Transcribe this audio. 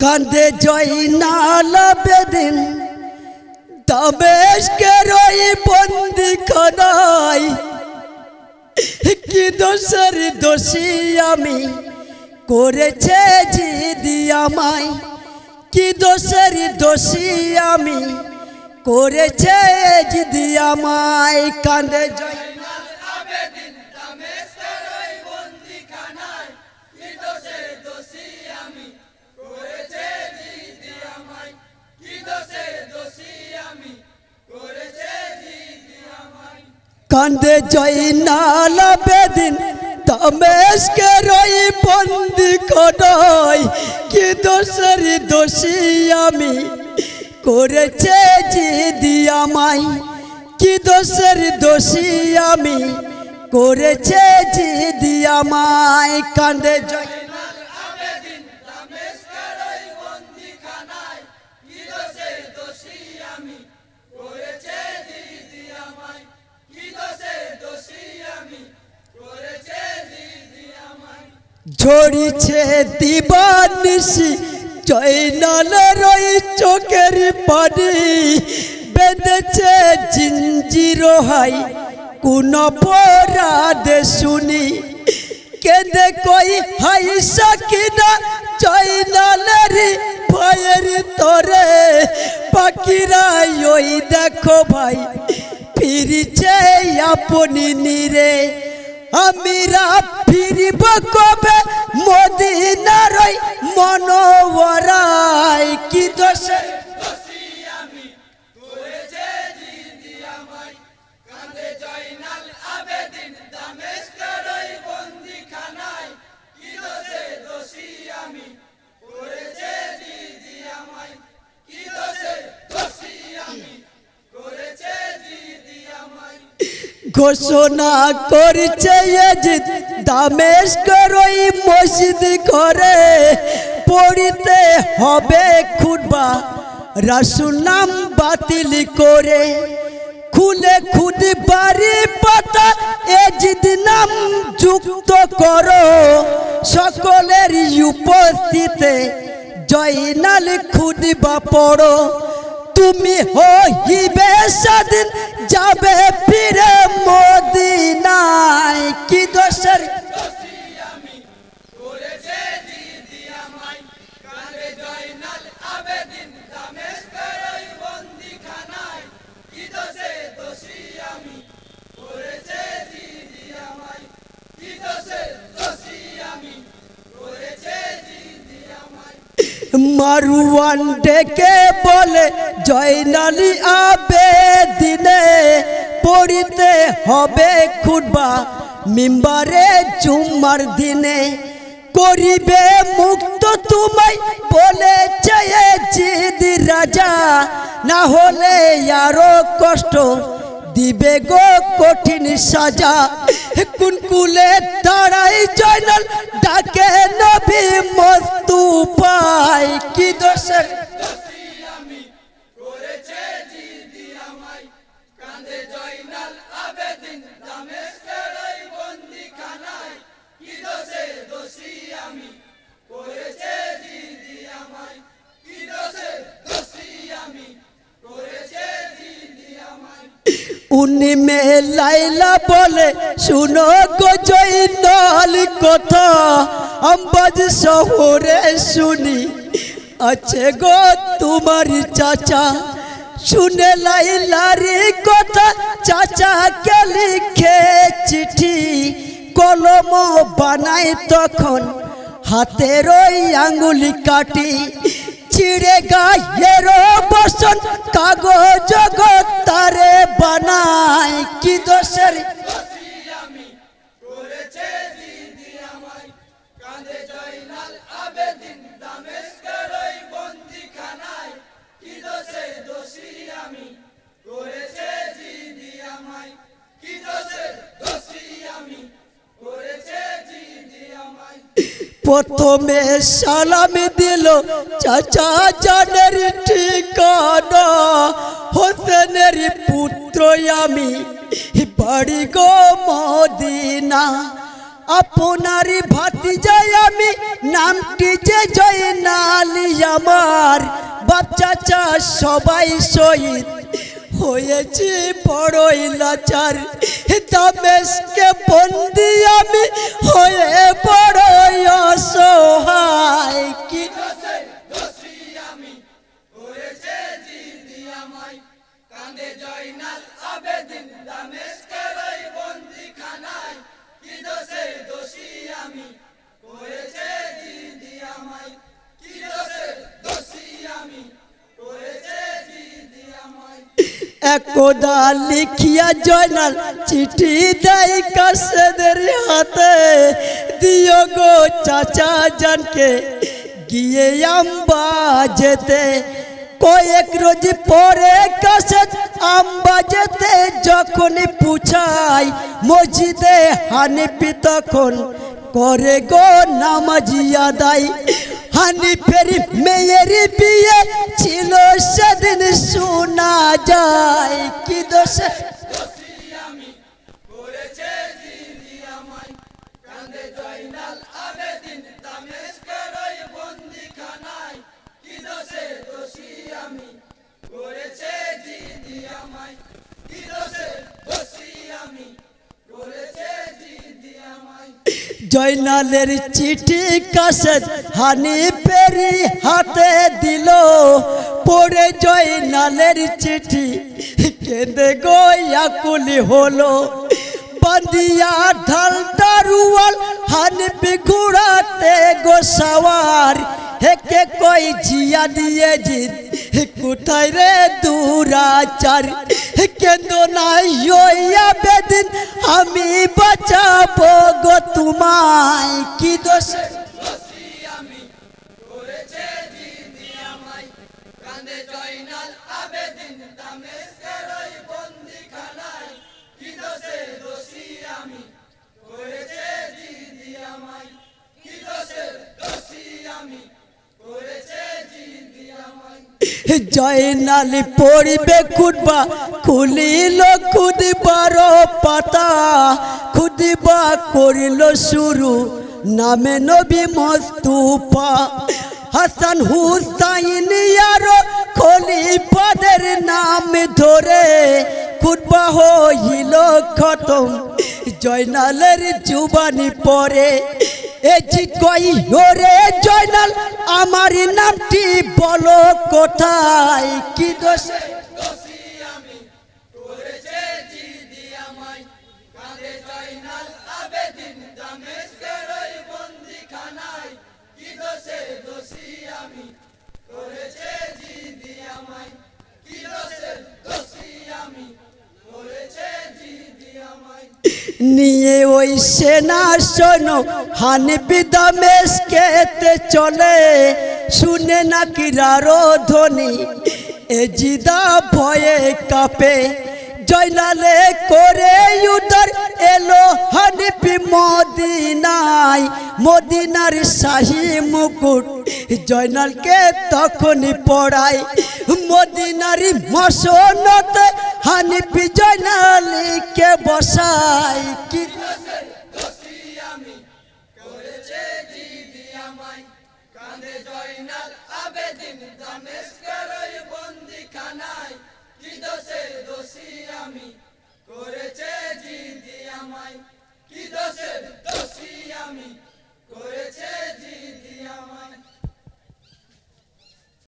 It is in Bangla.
কান্দে জয়নাল আবেদিন দামেস্কের ওই বন্দিখানায় কি দোষের দোষী আমি করেছে জিদি আমায় কি দোষের দোষী আমি করেছে জিদি আমায় কান্দে জয়নাল আবেদিন দামেস্কের ওই বন্দিখানায় কি দোষের দোষী আমি করেছে জিদি আমায় কি দোষের দোষী আমি করেছে জিদি আমায় কান্দে জয়নাল আবেদিন দামেস্কের ওই বন্দিখানায় কি দোষের দোষী আমি করেছে জিদি আমায় কি দোষের দোষী আমি করেছে জিদি আমায় কান্দে জয়নাল আবেদিন দামেস্কের ওই বন্দিখানায় কি দোষের দোষী আমি করেছে জিদি আমায় কি দোষের দোষী আমি করেছে জিদি আমায় ঝরিছে দিবানিশি জয়নালের ওই চোখের পানি বেঁধেছে জিঞ্জির হাই কোন অপরাধে শুনি কেঁদে কই হাই সাকিনা জয়নালের ভয়ের তোরে পাখিরা ওই দেখো ভাই ফিরিছে আপনি নিরে আমিরা ফিরিব কবে মদিনার ওই মনোহরায় কি দোষের দোষী আমি করেছে জিদি আমায় কান্দে জয়নাল আবেদিন দামেস্কের ওই বন্দিখানায় কি দোষের দোষী আমি করেছে জিদি আমায় কি দোষের দোষী আমি করেছে জিদি আমায় ঘোষণা করছে ইয়াজিদ দামেস্কের ওই মসজিদ ঘরে পড়িতে হবে খুতবা রাসূল নাম বাতিল করে খুলে খুদি বাড়ি পাতা ইয়াজিদ নাম যুক্ত করো সকলের উপস্থিতে জয়নাল খুতবা পড়ো তুমি হইবে স্বাধীন যাবে ফিরে মদিনায় কি দোষের দোষী আমি করেছে জিদি আমায় কান্দে জয়নাল আবেদিন দামেস্কের ওই বন্দিখানায় কি দোষের দোষী আমি করেছে জিদি আমায় কি দোষের দোষী আমি করেছে জিদি আমায় মারওয়ান ডেকে বলে জয়নাল আবেদিনে পড়িতে হবে খুতবা মিম্বারে জুম্মার দিনে করিবে মুক্ত তোমায় বলেছে জিদি রাজা না হলে আরো কষ্ট দিবে গো কঠিন সাজা কোন কুলে দাঁড়াই জয়নাল ডাকে নবী মুস্তাফায় কি দোষের দোষী আমি করেছে জিদি আমায় কান্দে জয়নাল আবেদিন দামেস্কের ওই বন্দিখানায় কি দোষের দোষী আমি করেছে জিদি আমায় কি দোষের দোষী আমি করেছে জিদি আমায় উনি মেয়ে লাইলা বলে শুনো গো জয়নাল কথা আম্বাজ শহরে শুনি আছে গো তোমার চাচা শুনে লাইলার কথা চাচাকে লিখে চিঠি কলম বানাই তখন হাতের ওই আঙ্গুলি কাটি ছিড়ে গায়ের বসন কাগজ তারে বানায় কি দোষের দোষী আমি করেছে জিদি আমায় কান্দে জয়নাল আবেদিন দামেস্কের ওই বন্দিখানায় কি দোষের দোষী আমি করেছে জিদি আমায় কি দোষের দোষী আমি করেছে জিদি আমায় প্রথমে সালাম দিল চাচা জানের ঠিকানা হোসেনের পুত্র আমি বাড়ি গো মদিনা আপনারই ভাতিজাই আমি নামটি যে জয়নাল আমার বাপ চাচা সবাই শহীদ হয়েছি বড়ই লাচার দামেস্কে বন্দি আমি হয়ে বড়ই অসহায় কি কান্দে জয়নাল আবেদিন দামেস্কের ওই বন্দিখানায় কি দোষে দোষী আমি করেছে জিদি আমায় কি দোষে দোষী আমি করেছে জিদি আমায় একদা লিখিয়া জয়নাল চিঠি দেয় কাসেদের হাতে দিও গো চাচা জানকে গিয়ে আম্বা যেতে কয়েক রোজ পরে কাসেদ আম্বা যেতে যখন পুছাই মসজিদে হানিফি তখন করে গো নামাজি আদায় হানিফের মেয়ের বিয়ে ছিল সেদিন শোনা যায় কি দোষে আমি করেছে জিদি আমায় কান্দে জয়নাল আবেদিন দামেস্কের ওই বন্দিখানায় কি দোষে দোষী আমি করেছে জিদি আমায় কি দোষে দোষী আমি করেছে জিদি আমায় জয়নালের চিঠি কাসেদ হানিফের হাতে দিল পড়ে জয়নালের চিঠি কেঁদে গো আকুলি হলো বান্দিয়া ঢাল দারুয়াল হানিফি ঘোড়াতে গো সওয়ার হেকে কই জিয়া দিয়ে জিদ কোথায় রে দুরাচার কেন্দ নাই আবেদিন আমি বাঁচাবো গো তোমায় কি দোষে দোষী আমি করেছে জিদি আমায় কান্দে জয়নাল আবেদিন দামেস্কের ওই বন্দিখানায় কি দোষে দোষী আমি করেছে জিদি আমায় কি দোষে দোষী আমি করেছে জিদি আমায় জয়নাল পড়িবে খুদবা খুলিল খুদবার পাতা খুদবা করিল শুরু নামে নবী মুস্তাফা হাসান হুসাইন আর খলিফাদের নাম ধরে খুদবা হইল খতম জয়নালের জুবানি পরে এজি কই ওরে জয়নাল আমার নামটি বলো কোথায় কি দোষে দোষী আমি করেছে জিদি আমায় কান্দে জয়নাল আবেদিন দামেস্কের ওই বন্দিখানায় কি দোষে দোষী আমি করেছে জিদি আমায় কি দোষে দোষী আমি করেছে জিদি আমায় নিয়ে ওই সেনা সৈন্য হানিফি দামেস্কেতে চলে শুনে নাকি রারো ধ্বনি এ জিদা ভয়ে কাঁপে জয়নালে করে উদার এলো হানিফি মদিনায় মদিনার শাহী মুকুট জয়নালকে তখনই পড়ায় মদিনার মসনদে হানিফি জয়নালকে বসায় কি